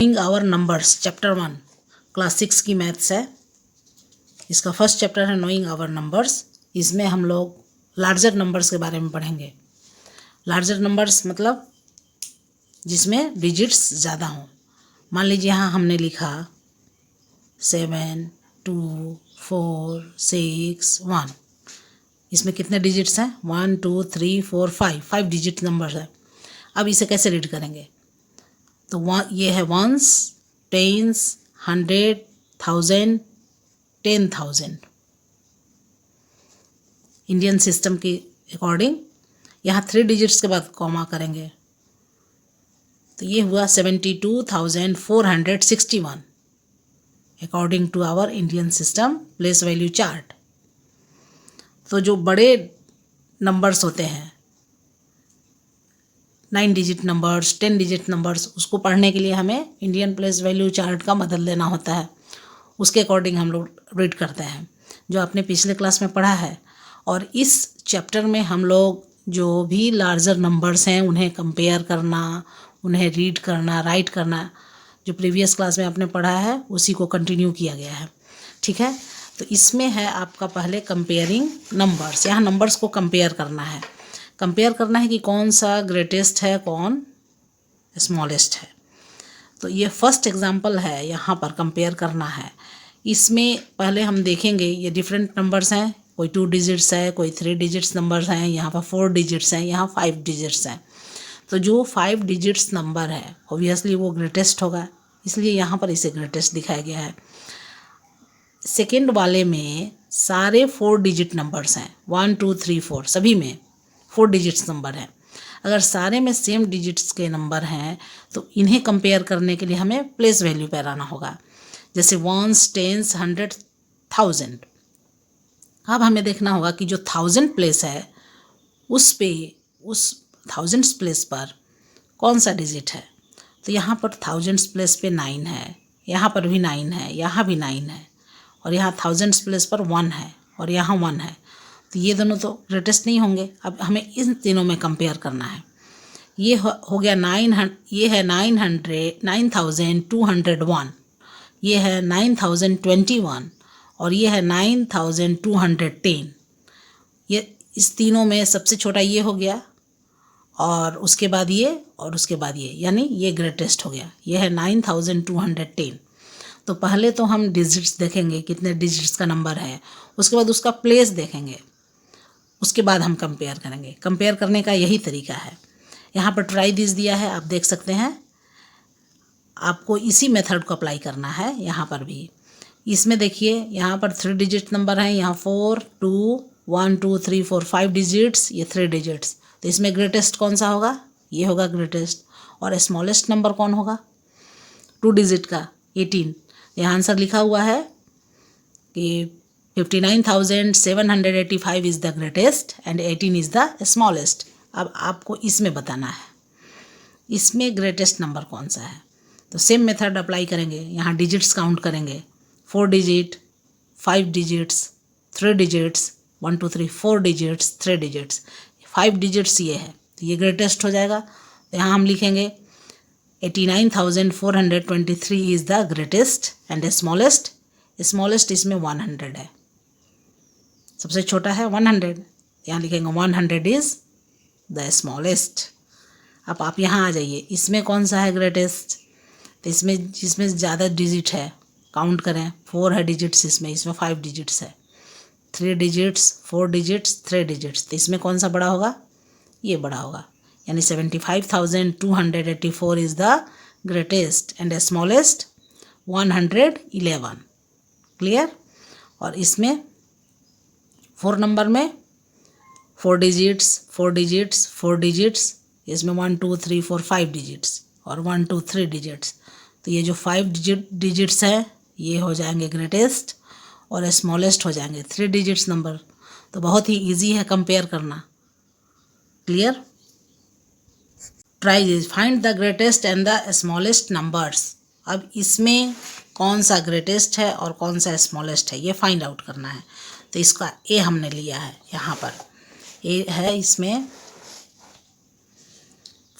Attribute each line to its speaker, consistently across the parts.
Speaker 1: Knowing our numbers chapter 1 class 6 की maths है। इसका फर्स्ट चैप्टर है नोइंग आवर नंबर्स। इसमें हम लोग लार्जर नंबर्स के बारे में पढ़ेंगे। लार्जर नंबर्स मतलब जिसमें डिजिट्स ज़्यादा हों। मान लीजिए यहाँ हमने लिखा 7 2 4 6 1। इसमें कितने डिजिट्स हैं? 1 2 3 4 5 डिजिट नंबर है। अब इसे कैसे रीड करेंगे? तो ये है वंस, टेंस, 100, 1000, 10,000। इंडियन सिस्टम के अकॉर्डिंग यहाँ 3 डिजिट्स के बाद कॉमा करेंगे तो ये हुआ 72,461 according to our Indian system place value chart. तो जो बड़े नंबर्स होते हैं 9 डिजिट नंबर्स, 10 डिजिट नंबर्स, उसको पढ़ने के लिए हमें इंडियन प्लेस वैल्यू चार्ट का मदद लेना होता है। उसके अकॉर्डिंग हम लोग रीड करते हैं जो आपने पिछले क्लास में पढ़ा है। और इस चैप्टर में हम लोग जो भी लार्जर नंबर्स हैं उन्हें कंपेयर करना, उन्हें रीड करना, राइट करना, जो प्रीवियस क्लास में आपने पढ़ा है उसी को कंटिन्यू किया गया है। ठीक है, तो इसमें है आपका पहले कंपेयरिंग नंबर्स। यहाँ नंबर्स को कंपेयर करना है। कंपेयर करना है कि कौन सा ग्रेटेस्ट है, कौन स्मॉलेस्ट है। तो ये फर्स्ट एग्जांपल है, यहाँ पर कंपेयर करना है। इसमें पहले हम देखेंगे ये डिफरेंट नंबर्स हैं। कोई 2 डिजिट्स है, कोई 3 डिजिट्स नंबर्स हैं, यहाँ पर 4 डिजिट्स हैं, यहाँ 5 डिजिट्स हैं। तो जो 5 डिजिट्स नंबर है ऑब्वियसली वो ग्रेटेस्ट होगा, इसलिए यहाँ पर इसे ग्रेटेस्ट दिखाया गया है। सेकेंड वाले में सारे 4 डिजिट नंबर्स हैं, 1 2 3 4, सभी में 4 डिजिट्स नंबर हैं। अगर सारे में सेम डिजिट्स के नंबर हैं तो इन्हें कंपेयर करने के लिए हमें प्लेस वैल्यू पे आना होगा। जैसे वंस, टेंस, 100, 1000। अब हमें देखना होगा कि जो 1000 प्लेस है उस 1000 प्लेस पर कौन सा डिजिट है। तो यहाँ पर 1000 प्लेस पे 9 है, यहाँ पर भी 9 है, यहाँ भी 9 है, और यहाँ 1000 प्लेस पर 1 है और यहाँ 1 है। तो ये दोनों तो ग्रेटेस्ट नहीं होंगे। अब हमें इन तीनों में कंपेयर करना है। ये हो गया 900, ये है 9201, ये है 9021 और ये है 9210। ये इस तीनों में सबसे छोटा ये हो गया और उसके बाद ये और उसके बाद ये, यानी ये ग्रेटेस्ट हो गया। ये है 9210। तो पहले तो हम डिजिट्स देखेंगे कितने डिजिट्स का नंबर है, उसके बाद उसका प्लेस देखेंगे, उसके बाद हम कंपेयर करेंगे। कंपेयर करने का यही तरीका है। यहाँ पर ट्राई दिस दिया है, आप देख सकते हैं। आपको इसी मेथड को अप्लाई करना है यहाँ पर भी। इसमें देखिए यहाँ पर 3 डिजिट नंबर हैं, यहाँ 4 2 1 2 3 4 5 डिजिट्स, ये 3 डिजिट्स। तो इसमें ग्रेटेस्ट कौन सा होगा? ये होगा ग्रेटेस्ट। और स्मॉलेस्ट नंबर कौन होगा 2 डिजिट का? 18। यहाँ आंसर लिखा हुआ है कि 59,785 is the greatest and 18 is the smallest. अब आपको इसमें बताना है इसमें ग्रेटेस्ट नंबर कौन सा है। तो सेम मेथड अप्लाई करेंगे। यहाँ डिजिट्स काउंट करेंगे, 4 digit, 5 digits, 3 digits, 1 2 3 4 digits, 3 digits, 5 digits ये है, तो ये ग्रेटेस्ट हो जाएगा। तो यहाँ हम लिखेंगे 89,423 is the greatest and smallest. Smallest इसमें 100 है, सबसे छोटा है 100। यहाँ लिखेंगे 100 इज़ द स्मॉलेस्ट। अब आप यहाँ आ जाइए, इसमें कौन सा है ग्रेटेस्ट। तो इसमें जिसमें ज़्यादा डिजिट है काउंट करें, 4 है डिजिट्स, इसमें 5 डिजिट्स है, 3 डिजिट्स, 4 डिजिट्स, 3 डिजिट्स। तो इसमें कौन सा बड़ा होगा? ये बड़ा होगा, यानी 75,284 is the greatest and smallest 111। Clear. और इसमें 4 नंबर में 4 डिजिट्स, 4 डिजिट्स, 4 डिजिट्स, इसमें 1 2 3 4 5 डिजिट्स और 1 2 3 डिजिट्स। तो ये जो 5 डिजिट्स हैं ये हो जाएंगे ग्रेटेस्ट और स्मॉलेस्ट हो जाएंगे 3 डिजिट्स नंबर। तो बहुत ही इजी है कंपेयर करना। Clear. Try this, find the greatest and the smallest numbers. अब इसमें कौन सा ग्रेटेस्ट है और कौन सा स्मॉलेस्ट है ये फाइंड आउट करना है। तो इसका ए हमने लिया है, यहाँ पर ए है। इसमें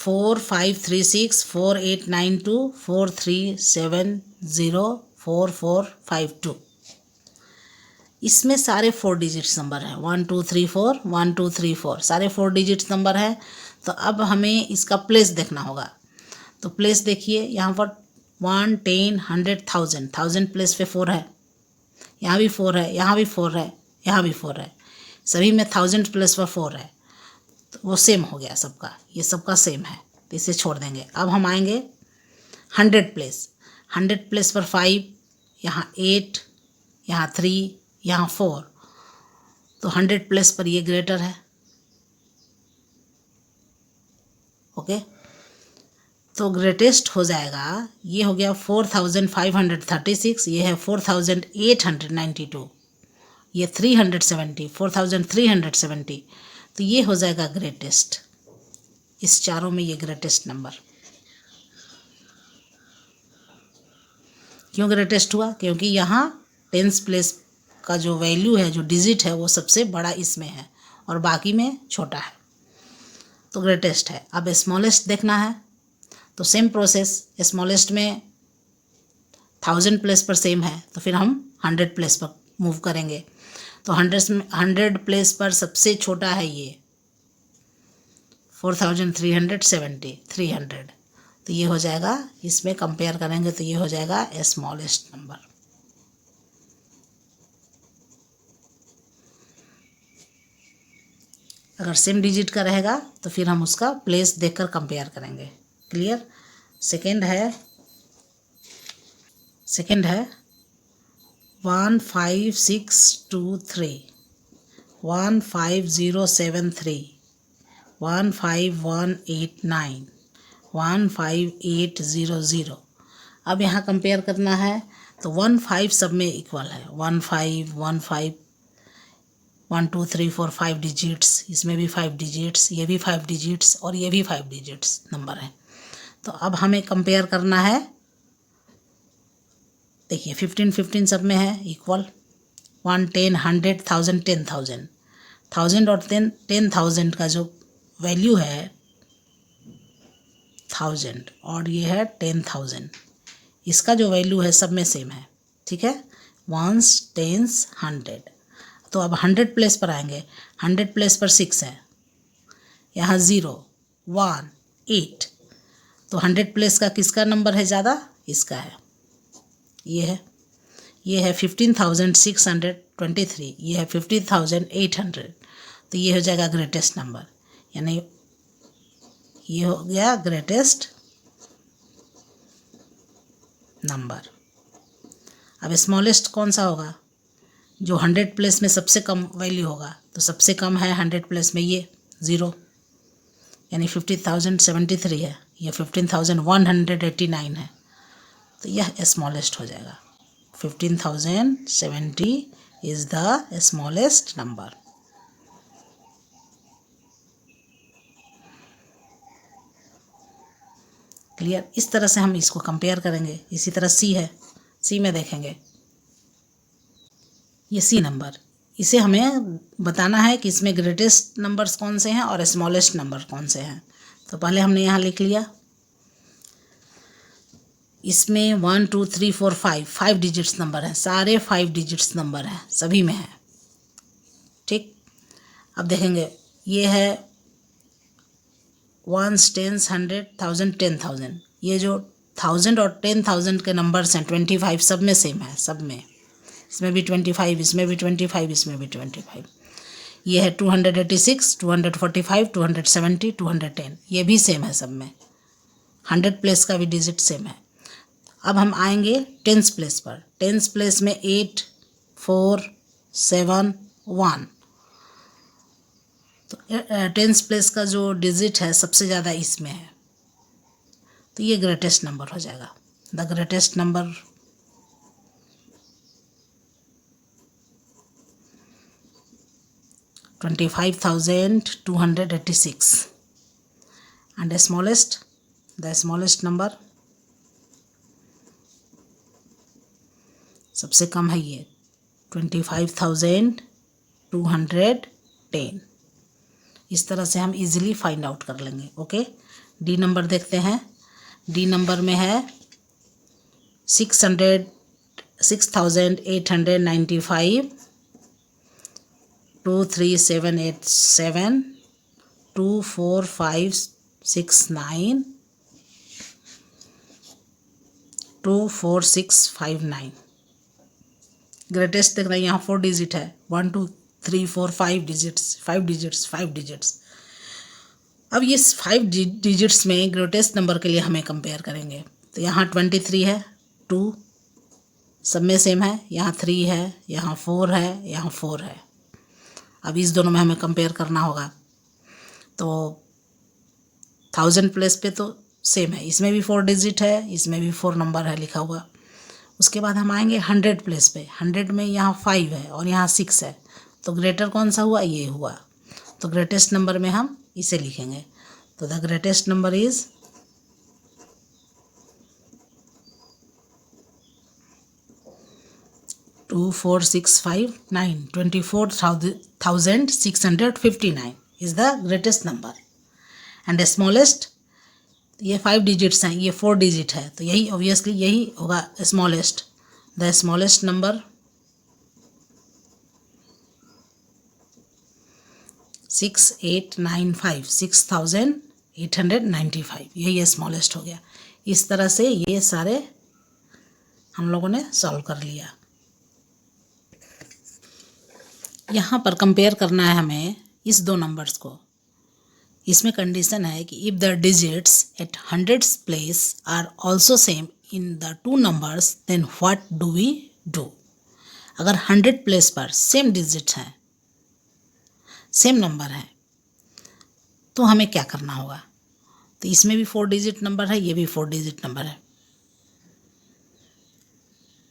Speaker 1: 4536489243704452। इसमें सारे 4 डिजिट्स नंबर हैं, 1234 1234 सारे 4 डिजिट्स नंबर हैं। तो अब हमें इसका प्लेस देखना होगा। तो प्लेस देखिए, यहाँ पर 1 10 100 1000 1000 प्लेस पे 4 है, यहाँ भी 4 है, यहाँ भी 4 है, यहाँ भी 4 है, सभी में 1000 प्लेस पर 4 है। तो वो सेम हो गया सबका, ये सबका सेम है, तो इसे छोड़ देंगे। अब हम आएंगे 100 प्लेस। 100 प्लेस पर 5, यहाँ 8, यहाँ 3, यहाँ 4, तो 100 प्लेस पर ये ग्रेटर है। ओके, तो ग्रेटेस्ट हो जाएगा, ये हो गया 4536, ये है 4892, ये 370 4370, तो ये हो जाएगा ग्रेटेस्ट। इस चारों में ये ग्रेटेस्ट नंबर क्यों ग्रेटेस्ट हुआ? क्योंकि यहाँ 10th प्लेस का जो वैल्यू है, जो डिजिट है, वो सबसे बड़ा इसमें है और बाकी में छोटा है, तो ग्रेटेस्ट है। अब स्मॉलेस्ट देखना है, तो सेम प्रोसेस, स्मॉलेस्ट में 1000 प्लेस पर सेम है, तो फिर हम 100 प्लेस पर मूव करेंगे। तो 100 प्लेस पर सबसे छोटा है ये 4370 300, तो ये हो जाएगा, इसमें कंपेयर करेंगे तो ये हो जाएगा स्मॉलेस्ट नंबर। अगर सेम डिजिट का रहेगा तो फिर हम उसका प्लेस देखकर कंपेयर करेंगे। क्लियर? सेकंड है 15623 15073 15189 15800। अब यहाँ कंपेयर करना है तो 15 सब में इक्वल है, 15 15 1 2 3 4 5 डिजिट्स, इसमें भी 5 डिजिट्स, ये भी 5 डिजिट्स और ये भी 5 डिजिट्स नंबर है। तो अब हमें कंपेयर करना है, देखिए 15 15 सब में है इक्वल, 1 10 100 1000 10,000, 1000 और 10,000 का जो वैल्यू है 1000 और ये है 10,000, इसका जो वैल्यू है सब में सेम है। ठीक है, 1s 10s 100। तो अब 100 प्लेस पर आएंगे, 100 प्लेस पर 6 है, यहाँ 0 1 8, तो 100 प्लेस का किसका नंबर है ज़्यादा? इसका है, ये है 15,623, ये है 50,800, तो ये हो जाएगा ग्रेटेस्ट नंबर, यानी ये हो गया ग्रेटेस्ट नंबर। अब स्मॉलेस्ट कौन सा होगा? जो 100 प्लेस में सबसे कम वैल्यू होगा, तो सबसे कम है 100 प्लेस में ये 0, यानी 50,073 है, ये 15,189 है, तो यह स्मॉलेस्ट हो जाएगा। 15,070 is the smallest number. Clear? इस तरह से हम इसको कंपेयर करेंगे। इसी तरह सी है, सी में देखेंगे, ये सी नंबर, इसे हमें बताना है कि इसमें ग्रेटेस्ट नंबर्स कौन से हैं और स्मॉलेस्ट नंबर कौन से हैं। तो पहले हमने यहाँ लिख लिया, इसमें 1 2 3 4 5 डिजिट्स नंबर हैं, सारे 5 डिजिट्स नंबर हैं, सभी में है। ठीक, अब देखेंगे, ये है 1s 10s 100 1000 10,000, ये जो 1000 और 10,000 के नंबर्स हैं 25 सब में सेम है, सब में, इसमें भी 25, इसमें भी 25, इसमें भी 25। ये है 286 245 270 210, ये भी सेम है सब में, 100 प्लेस का भी डिजिट सेम है। अब हम आएंगे 10th प्लेस पर। 10th प्लेस में 8 4 7 1, तो 10th प्लेस का जो डिजिट है सबसे ज़्यादा इसमें है, तो ये ग्रेटेस्ट नंबर हो जाएगा। The greatest number 25,286 and the smallest number, सबसे कम है ये 25,210। इस तरह से हम इजीली फाइंड आउट कर लेंगे। ओके, डी नंबर देखते हैं। डी नंबर में है 6,895, 23787, 24569, 24659। ग्रेटेस्ट देख रहे हैं, यहाँ 4 डिजिट है, 1 2 3 4 5 डिजिट्स, 5 डिजिट्स, 5 डिजिट्स। अब ये 5 डिजिट्स में ग्रेटेस्ट नंबर के लिए हमें कंपेयर करेंगे। तो यहाँ 23 है, 2 सब में सेम है, यहाँ 3 है, यहाँ 4 है, यहाँ 4 है। अब इस दोनों में हमें कंपेयर करना होगा। तो 1000 प्लेस पे तो सेम है, इसमें भी 4 डिजिट है, इसमें भी 4 नंबर है लिखा हुआ। उसके बाद हम आएंगे 100 प्लेस पे। 100 में यहाँ 5 है और यहाँ 6 है, तो ग्रेटर कौन सा हुआ, ये हुआ। तो ग्रेटेस्ट नंबर में हम इसे लिखेंगे। तो the greatest number is 24659, 24,659 is the greatest number. And the smallest, ये 5 डिजिट्स हैं, ये 4 डिजिट है, तो यही ऑब्वियसली यही होगा स्मॉलेस्ट। द स्मॉलेस्ट नंबर 6895, 6895, यही स्मॉलेस्ट हो गया। इस तरह से ये सारे हम लोगों ने सॉल्व कर लिया। यहाँ पर कंपेयर करना है हमें इस 2 नंबर्स को। इसमें कंडीशन है कि if the digits at 100 place are also same in the 2 numbers then what do we do. अगर 100 प्लेस पर सेम डिजिट्स हैं, सेम नंबर है, तो हमें क्या करना होगा। तो इसमें भी 4 डिजिट नंबर है, ये भी 4 डिजिट नंबर है,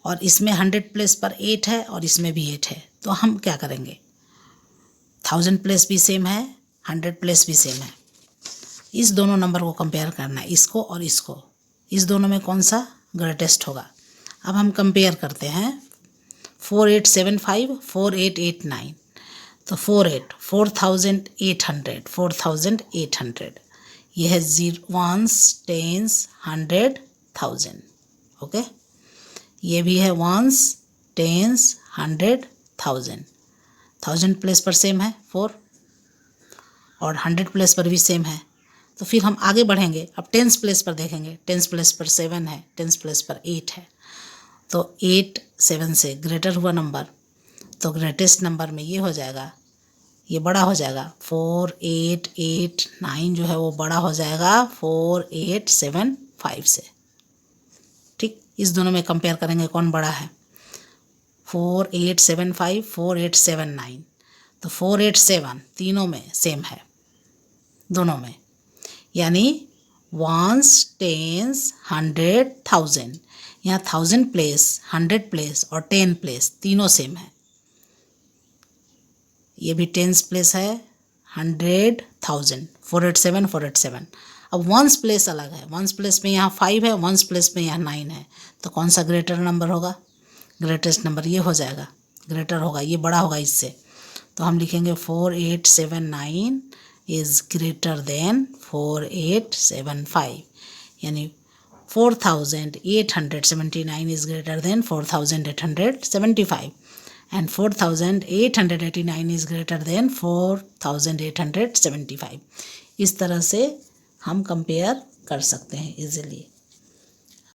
Speaker 1: और इसमें 100 प्लेस पर 8 है और इसमें भी 8 है। तो हम क्या करेंगे, 1000 प्लेस भी सेम है, 100 प्लेस भी सेम है। इस दोनों नंबर को कंपेयर करना है, इसको और इसको। इस दोनों में कौन सा ग्रेटेस्ट होगा। अब हम कंपेयर करते हैं 4875, 4889। तो 4800, 4800 ये है 1s, 10s, 100, 1000। ओके, ये भी है 1s, 10s, 100, 1000। 1000 प्लेस पर सेम है 4 और 100 प्लेस पर भी सेम है। तो फिर हम आगे बढ़ेंगे। अब 10s प्लेस पर देखेंगे। 10s प्लेस पर 7 है, 10s प्लेस पर 8 है, तो 8 7 से ग्रेटर हुआ नंबर। तो ग्रेटेस्ट नंबर में ये हो जाएगा, ये बड़ा हो जाएगा 4889 जो है वो बड़ा हो जाएगा 4875 से। ठीक, इस दोनों में कंपेयर करेंगे कौन बड़ा है। 4875, 4879, तो 487 तीनों में सेम है, दोनों में, यानी 1s, 10s, 100, 1000। यहाँ 1000 प्लेस, 100 प्लेस और 10 प्लेस तीनों सेम है। ये भी 10s प्लेस है, 100, 1000, 487, 487। अब 1s प्लेस अलग है। 1s प्लेस में यहाँ 5 है, 1s प्लेस में यहाँ 9 है, तो कौन सा ग्रेटर नंबर होगा। ग्रेटेस्ट नंबर ये हो जाएगा, ग्रेटर होगा, ये बड़ा होगा इससे। तो हम लिखेंगे 4879 इज़ ग्रेटर देन 4875, यानी 4879 is greater than 4875 and 4889 is greater than 4875। इस तरह से हम कंपेयर कर सकते हैं इजीली।